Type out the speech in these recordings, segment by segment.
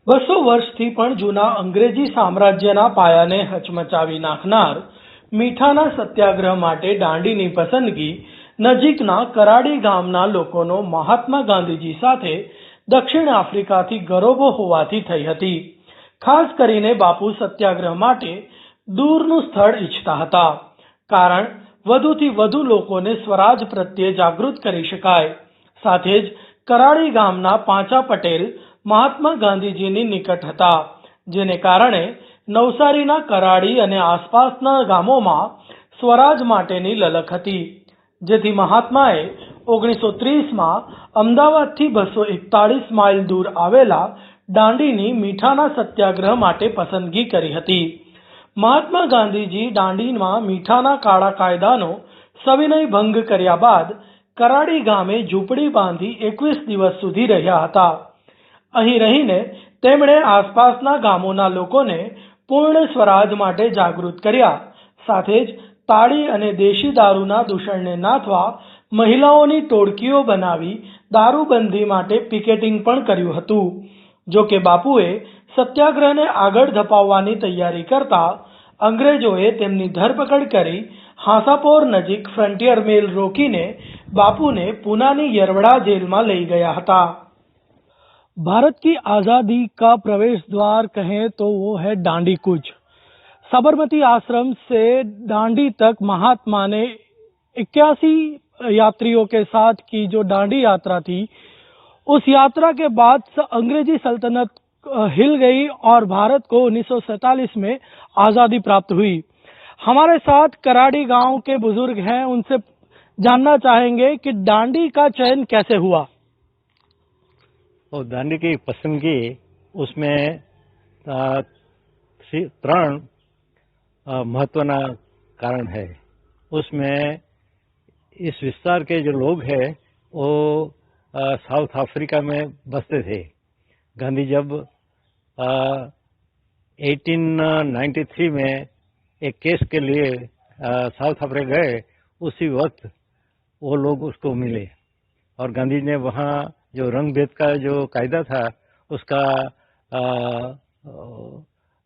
200 વર્ષથી પણ જૂના અંગ્રેજી સામ્રાજ્યના પાયાને હચમચાવી નાખનાર મીઠાના સત્યાગ્રહ માટે દાંડીની પસંદગી નજીકના કરાડી ગામના લોકોનો મહાત્મા ગાંધીજી સાથે દક્ષિણ આફ્રિકાથી ગરોબો હોવાથી થઈ હતી. ખાસ કરીને બાપુ સત્યાગ્રહ માટે દૂરનું સ્થળ ઈચ્છતા હતા, કારણ વધુથી વધુ લોકોને સ્વરાજ પ્રત્યે જાગૃત કરી શકાય. સાથે જ કરાડી ગામના પાંચા પટેલ મહાત્મા ગાંધીજીની નિકટ હતા, જેને કારણે નવસારીના કરાડી અને આસપાસના ગામોમાં સ્વરાજ માટેની લલક હતી, જેથી મહાત્માએ 1930માં અમદાવાદથી 241 માઇલ દૂર આવેલા દાંડીની મીઠાના સત્યાગ્રહ માટે પસંદગી કરી હતી. મહાત્મા ગાંધીજી દાંડીમાં મીઠાના કાળા કાયદાનો સવિનય ભંગ કર્યા બાદ કરાડી ગામે ઝૂંપડી બાંધી 21 દિવસ સુધી રહ્યા હતા. અહીં રહીને તેમણે આસપાસના ગામોના લોકોને પૂર્ણ સ્વરાજ માટે જાગૃત કર્યા. સાથે જ તાળી અને દેશી દારૂના દૂષણને નાથવા મહિલાઓની ટોળકીઓ બનાવી દારૂબંધી માટે પિકેટિંગ પણ કર્યું હતું. જો કે બાપુએ સત્યાગ્રહને આગળ ધપાવવાની તૈયારી કરતા અંગ્રેજોએ તેમની ધરપકડ કરી હાંસાપોર નજીક ફ્રન્ટિયર મેલ રોકીને બાપુને પૂનાની यरवड़ा जेल में ले गया था. भारत की आजादी का प्रवेश द्वार कहें तो वो है दांडी कूच. साबरमती आश्रम से दांडी तक महात्मा ने 81 यात्रियों के साथ की जो दांडी यात्रा थी, उस यात्रा के बाद अंग्रेजी सल्तनत हिल गई और भारत को 1947 में आजादी प्राप्त हुई. हमारे साथ कराड़ी गांव के बुजुर्ग हैं, उनसे जानना चाहेंगे कि दांडी का चयन कैसे हुआ. और दांडी की पसंदगी उसमें त्रण महत्वना कारण है. उसमें इस विस्तार के जो लोग हैं वो साउथ अफ्रीका में बसते थे. गांधी जब 1893 में एक केस के लिए साउथ अफ्रीका गए, उसी वक्त वो लोग उसको मिले और गांधी ने वहाँ जो रंग भेद का जो कायदा था उसका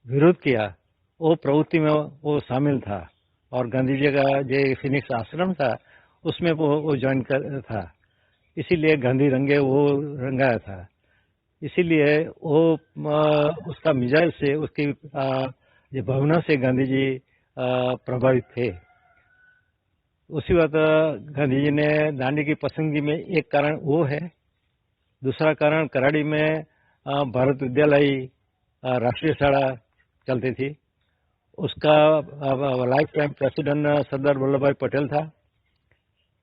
विरोध किया. वो प्रवृत्ति में वो शामिल था और गांधी जी का जो फिनिक्स आश्रम था उसमें वो ज्वाइन कर था. इसीलिए गांधी रंगे वो रंगाया था. इसीलिए वो उसका मिजाज से, उसकी जो भावना से गांधी जी प्रभावित थे. उसी वक्त गांधी जी ने दांडी की पसंदगी में एक कारण वो है. दूसरा कारण कराड़ी में भारत विद्यालय राष्ट्रीय शाला चलती थी. उसका life time president Sardar Vallabh भाई पटेल था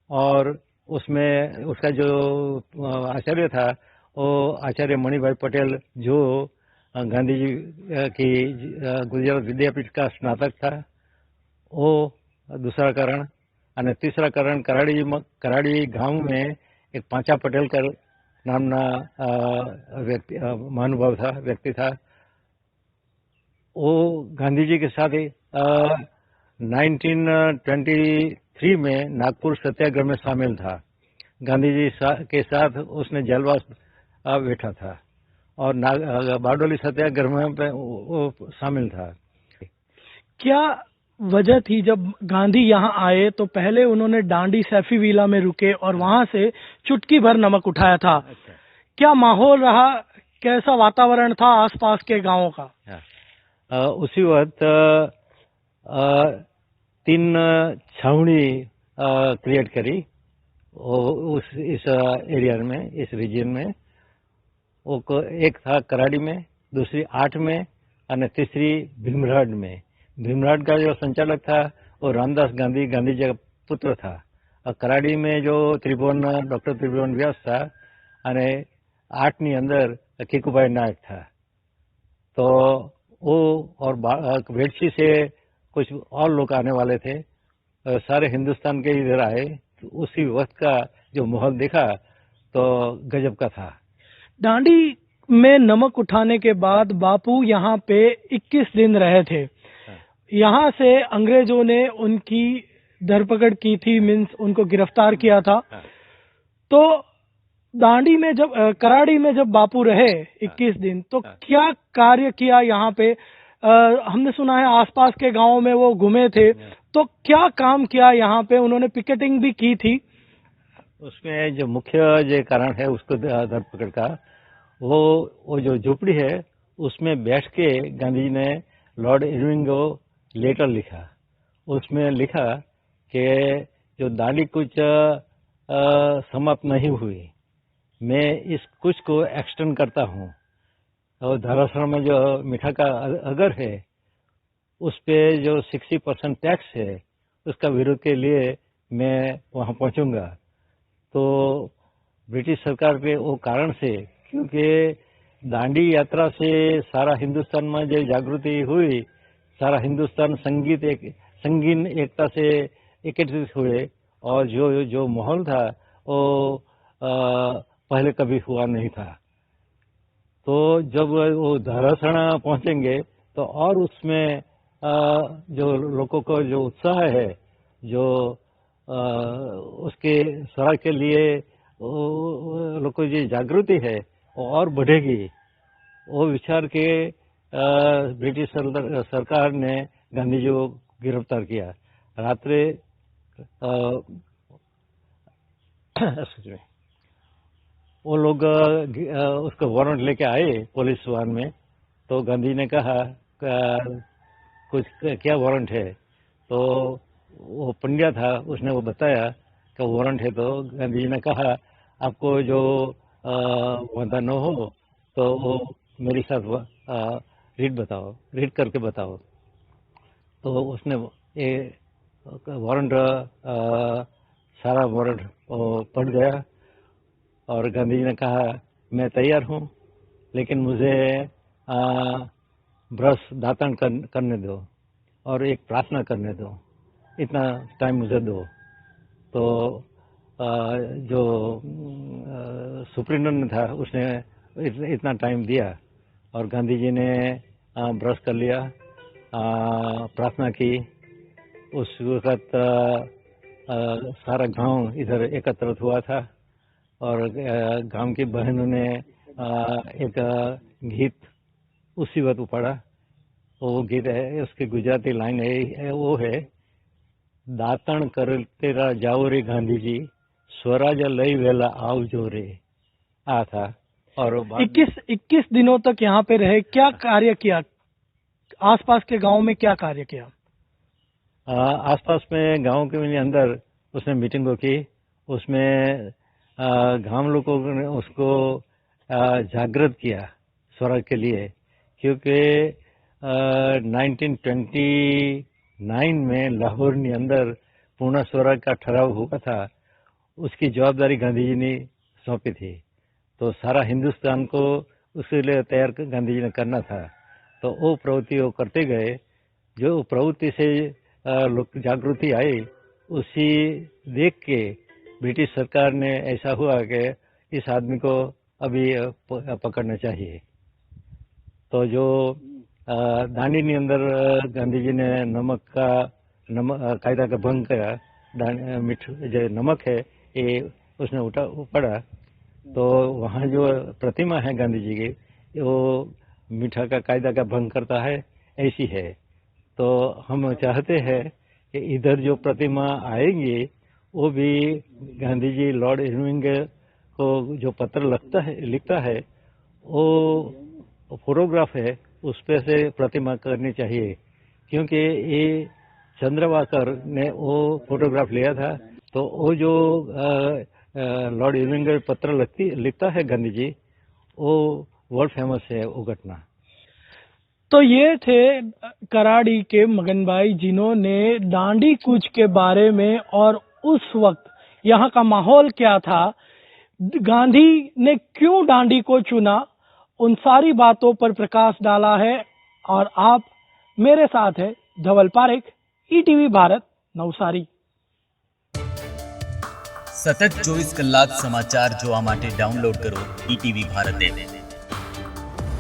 और उसमें उसका जो आचार्य था वो आचार्य मणिभाई पटेल, जो गांधी जी की गुजरात विद्यापीठ का स्नातक था. वो दूसरा कारण. और तीसरा कारण कराड़ी गांव में एक पांचा पटेल का नामना व्यक्ति महानुभाव था, व्यक्ति था. वो गांधी जी के साथ 1923 में नागपुर सत्याग्रह में शामिल था. गांधी जी के साथ उसने जेलवास बैठा था और बारडोली सत्याग्रह में वो शामिल था. क्या वजह थी जब गांधी यहाँ आए तो पहले उन्होंने दांडी सैफी विला में रुके और वहां से चुटकी भर नमक उठाया था. अच्छा. क्या माहौल रहा, कैसा वातावरण था आसपास के गांवों का? उसी वक्त 3 छावनी क्रिएट करी इस एरिया में, इस रीजन में. वो एक था कराड़ी में, दूसरी 8 में और तीसरी भीमराड में. भीमराड का जो संचालक था वो रामदास गांधी, गांधी जी का पुत्र था. और कराड़ी में जो डॉक्टर त्रिभुवन व्यास था और 8 ની અંદર खीकूभाई नायक था. तो वो और वेडशी से कुछ और लोग आने वाले थे. सारे हिंदुस्तान के इधर आए. तो उसी वक्त का जो माहौल देखा तो गजब का था. दांडी में नमक उठाने के बाद बापू यहाँ पे 21 दिन रहे थे. यहाँ से अंग्रेजों ने उनकी धरपकड़ की थी, मीन्स उनको गिरफ्तार किया था. तो दांडी में जब कराड़ी में जब बापू रहे 21 दिन, तो क्या कार्य किया यहाँ पे? हमने सुना है आसपास के गांवों में वो घूमे थे, तो क्या काम किया यहाँ पे? उन्होंने पिकेटिंग भी की थी। उसमें जो मुख्य जो कारण है उसको धरपकड़ का, वो जो झोपड़ी है उसमें बैठ के गांधी जी ने लॉर्ड इरविंग को लेटर लिखा। उसमें लिखा कि जो दांडी कूच समाप्त नहीं हुई, मैं इस कूच को एक्सटेंड करता हूँ, और धरासण में जो मीठा का अगर है उस पे जो 60% टैक्स है उसका विरोध के लिए मैं वहाँ पहुँचूंगा। तो ब्रिटिश सरकार के वो कारण से, क्योंकि दांडी यात्रा से सारा हिंदुस्तान में जो जागृति हुई, सारा हिंदुस्तान संगीन एकता से एकत्रित हुए, और जो माहौल था वो पहले कभी हुआ नहीं था। तो जब वो धरासणा पहुंचेंगे तो और उसमें जो लोगों को जो उत्साह है, जो उसके स्वराज के लिए लोगों की जो जागृति है वो और बढ़ेगी। वो विचार के ब्रिटिश सरकार ने गांधी जी को गिरफ्तार किया। रात्रि वो लोग उसका वारंट लेके आए पुलिस वाहन में, तो गांधी ने कहा कुछ क्या वारंट है? तो वो पंड्या था, उसने वो बताया कि वारंट है। तो गांधी जी ने कहा आपको जो वादा न हो तो वो मेरे साथ रीड करके बताओ। तो उसने ये वारंट सारा वारंट पढ़ गया, और गांधी जी ने कहा मैं तैयार हूँ, लेकिन मुझे ब्रश दातन करने दो और एक प्रार्थना करने दो, इतना टाइम मुझे दो। तो जो सुप्रिंटेंडेंट था उसने इतना टाइम दिया, और गांधी जी ने ब्रश कर लिया, प्रार्थना की। उस वक्त सारा गांव इधर एकत्रित हुआ था, और गांव की बहनों ने एक गीत उसी वक्त पढ़ा। वो गीत है, उसकी गुजराती लाइन है, वो है दातण कर तेरा जाओ रे गांधी जी, स्वराज लई वेला आवजो रे। था। और 21 दिनों तक यहाँ पे रहे, क्या कार्य किया? आसपास के गांव में क्या कार्य किया? आसपास में गांव के अंदर उसने मीटिंग को की। उसमें गांव लोगों ने उसको जागृत किया स्वराज के लिए, क्योंकि 1929 में लाहौर के अंदर पूर्ण स्वराज का ठहराव हुआ था। उसकी जवाबदारी गांधी जी ने सौंपी थी, तो सारा हिंदुस्तान को उसके लिए तैयार गांधी जी ने करना था। तो वो प्रवृत्ति वो करते गए। जो प्रवृत्ति से जागृति आई, उसी देख के ब्रिटिश सरकार ने ऐसा हुआ कि इस आदमी को अभी पकड़ना चाहिए। तो जो दांडी के अंदर गांधी जी ने कायदा का भंग करा, जो नमक है ये उसने पड़ा। तो वहाँ जो प्रतिमा है गांधी जी की, वो मीठा का कायदा का भंग करता है, ऐसी है। तो हम चाहते हैं कि इधर जो प्रतिमा आएंगी वो भी गांधी जी लॉर्ड इरविंग को जो पत्र लिखता है वो फोटोग्राफ है, उस पे से प्रतिमा करनी चाहिए, क्योंकि ये चंद्रवाकर ने वो फोटोग्राफ लिया था। तो वो जो लॉर्ड इरविंग पत्र लिखता है गांधी जी, वो वर्ल्ड फेमस है वो घटना। तो ये थे कराड़ी के मगन भाई, जिन्होंने दांडी कूच के बारे में और उस वक्त यहाँ का माहौल क्या था, गांधी ने क्यों दांडी को चुना, उन सारी बातों पर प्रकाश डाला है। और आप मेरे साथ हैं धवल पारेख, ईटीवी भारत, नवसारी। સતત 24 કલાક સમાચાર જોવા માટે ડાઉનલોડ કરો ઈટીવી ભારત એપ।